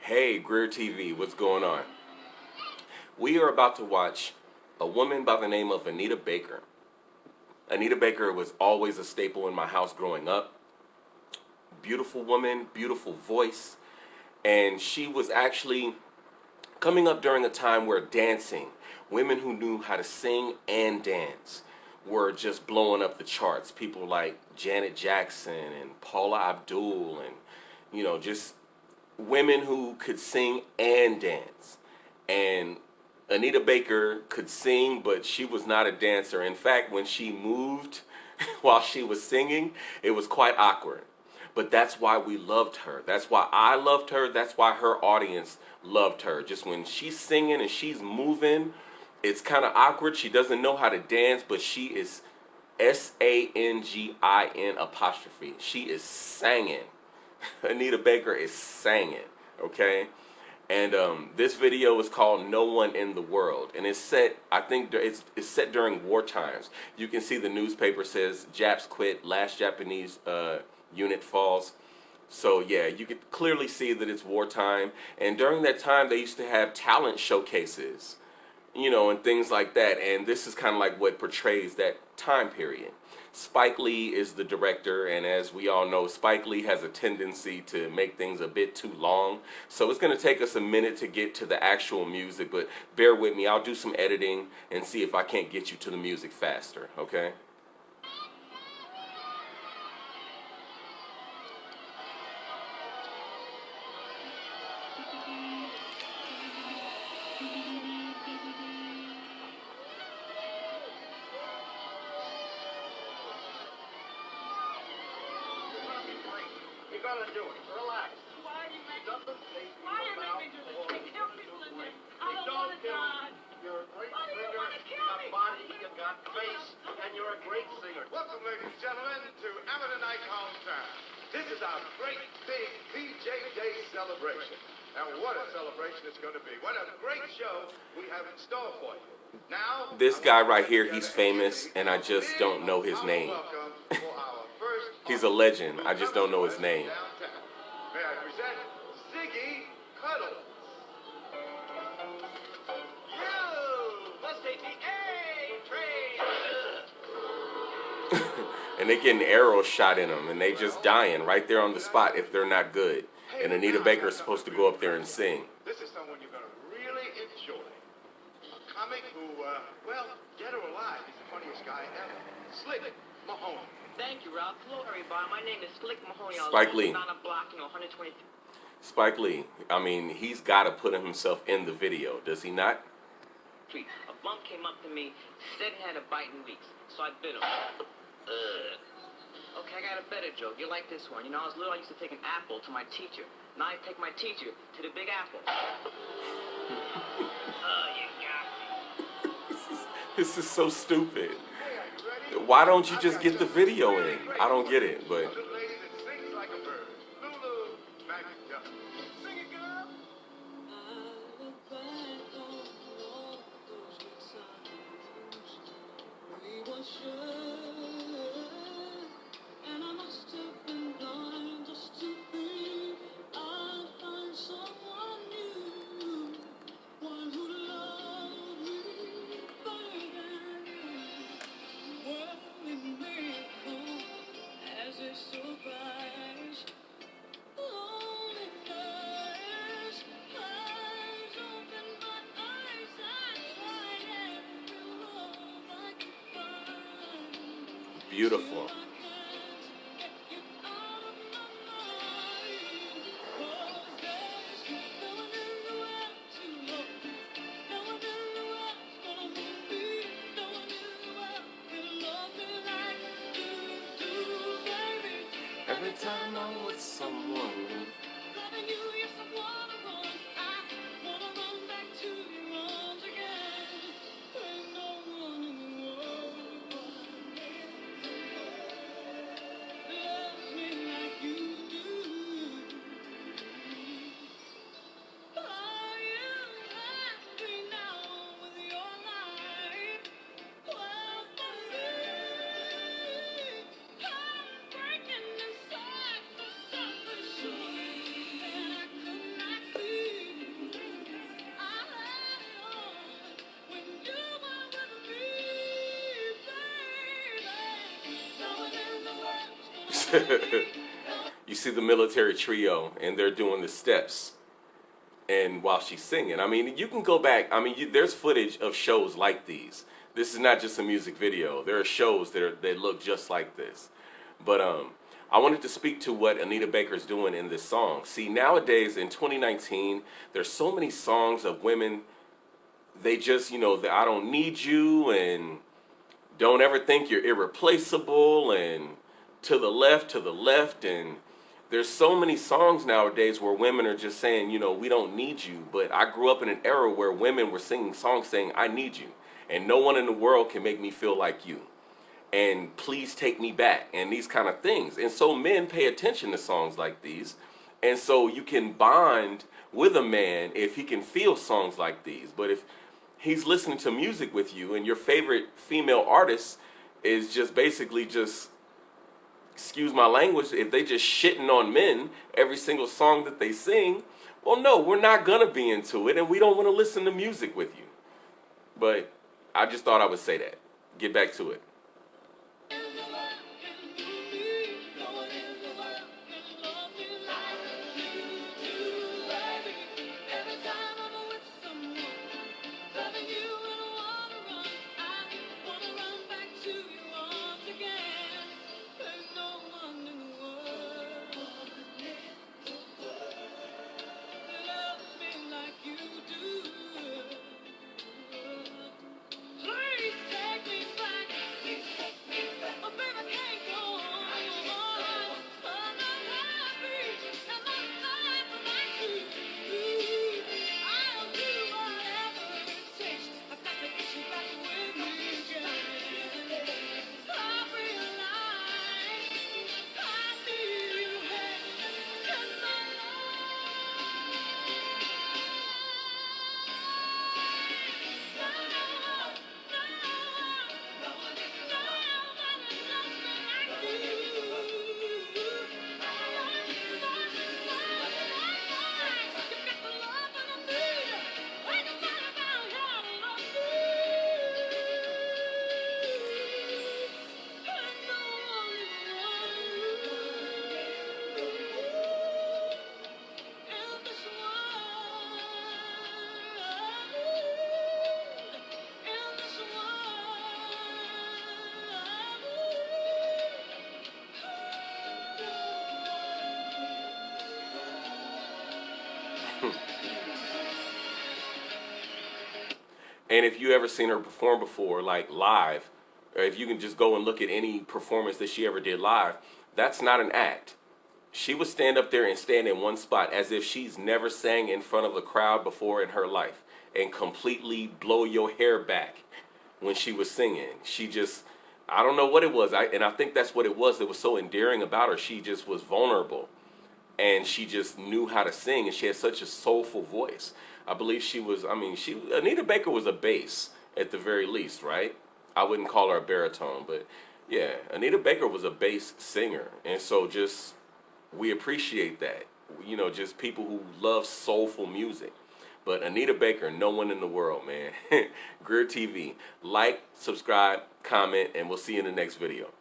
Hey, Greertv, what's going on? We are about to watch a woman by the name of Anita Baker. Anita Baker was always a staple in my house growing up. Beautiful woman, beautiful voice, and she was actually coming up during a time where dancing, women who knew how to sing and dance, were just blowing up the charts. People like Janet Jackson and Paula Abdul and, just women who could sing and dance. And Anita Baker could sing, but she was not a dancer. In fact, when she moved while she was singing, it was quite awkward. But that's why we loved her. That's why I loved her. That's why her audience loved her. Just when she's singing and she's moving, it's kind of awkward. She doesn't know how to dance, but she is Sangin apostrophe. She is singing. Anita Baker is singing, okay? And this video is called "No One in the World," and it's set. I think it's set during war times. You can see the newspaper says Japs quit, last Japanese unit falls. So yeah, you could clearly see that it's wartime. And during that time, they used to have talent showcases, and things like that. And this is kind of like what portrays that time period. Spike Lee is the director, and as we all know, Spike Lee has a tendency to make things a bit too long. So it's going to take us a minute to get to the actual music, but bear with me. I'll do some editing and see if I can't get you to the music faster, okay? You gotta do it. Relax. Why do you make me do this? You kill people in this. I don't want to die. You're a great singer. You got body, you got face, and you're a great singer. Welcome, ladies and gentlemen, to Amateur Night Hometown. This is our great big PJ Day celebration. And what a celebration it's going to be. What a great show we have in store for you. Now, This guy right here, he's famous, and I just don't know his name. He's a legend. I just don't know his name. May I present Ziggy Cuddles. You must take the A train. And they getting arrows shot in them, and they just dying right there on the spot if they're not good. And Anita Baker is supposed to go up there and sing. This is someone you're going to really enjoy. A comic who, well, dead or alive, he's the funniest guy ever. Slick Mahoney. Thank you, Ralph. Hello, everybody. My name is Slick Mahoney. Spike Lee. On a block, 123. Spike Lee. I mean, he's got to put himself in the video, does he not? A bum came up to me, said he had a bite in weeks, so I bit him. Okay, I got a better joke. You like this one? I was little, I used to take an apple to my teacher. Now I take my teacher to the Big Apple. You got me. This is so stupid. Why don't you just get the video in? I don't get it, but... Sing it, girl. Beautiful. Every time I'm with someone. You see the military trio, and they're doing the steps, and while she's singing, I mean, you can go back. I mean, there's footage of shows like these. This is not just a music video. There are shows that look just like this. But I wanted to speak to what Anita Baker's doing in this song. See, nowadays in 2019, there's so many songs of women. They just, I don't need you, and don't ever think you're irreplaceable, and to the left, and there's so many songs nowadays where women are just saying, we don't need you. But I grew up in an era where women were singing songs saying, I need you, and no one in the world can make me feel like you, and please take me back, and these kind of things. And so men pay attention to songs like these, and so you can bond with a man if he can feel songs like these. But if he's listening to music with you and your favorite female artist is just basically just, excuse my language, if they just shitting on men every single song that they sing, well, no, we're not gonna be into it, and we don't want to listen to music with you. But I just thought I would say that. Get back to it. And if you ever seen her perform before, like live, or if you can just go and look at any performance that she ever did live, that's not an act. She would stand up there and stand in one spot as if she's never sang in front of a crowd before in her life, and completely blow your hair back when she was singing. She just, I don't know what it was. And I think that's what it was that was so endearing about her. She just was vulnerable, and she just knew how to sing, and she had such a soulful voice. I believe she was, Anita Baker was a bass at the very least, right? I wouldn't call her a baritone, but yeah, Anita Baker was a bass singer. And so just, we appreciate that. Just people who love soulful music. But Anita Baker, no one in the world, man. Greertv. Like, subscribe, comment, and we'll see you in the next video.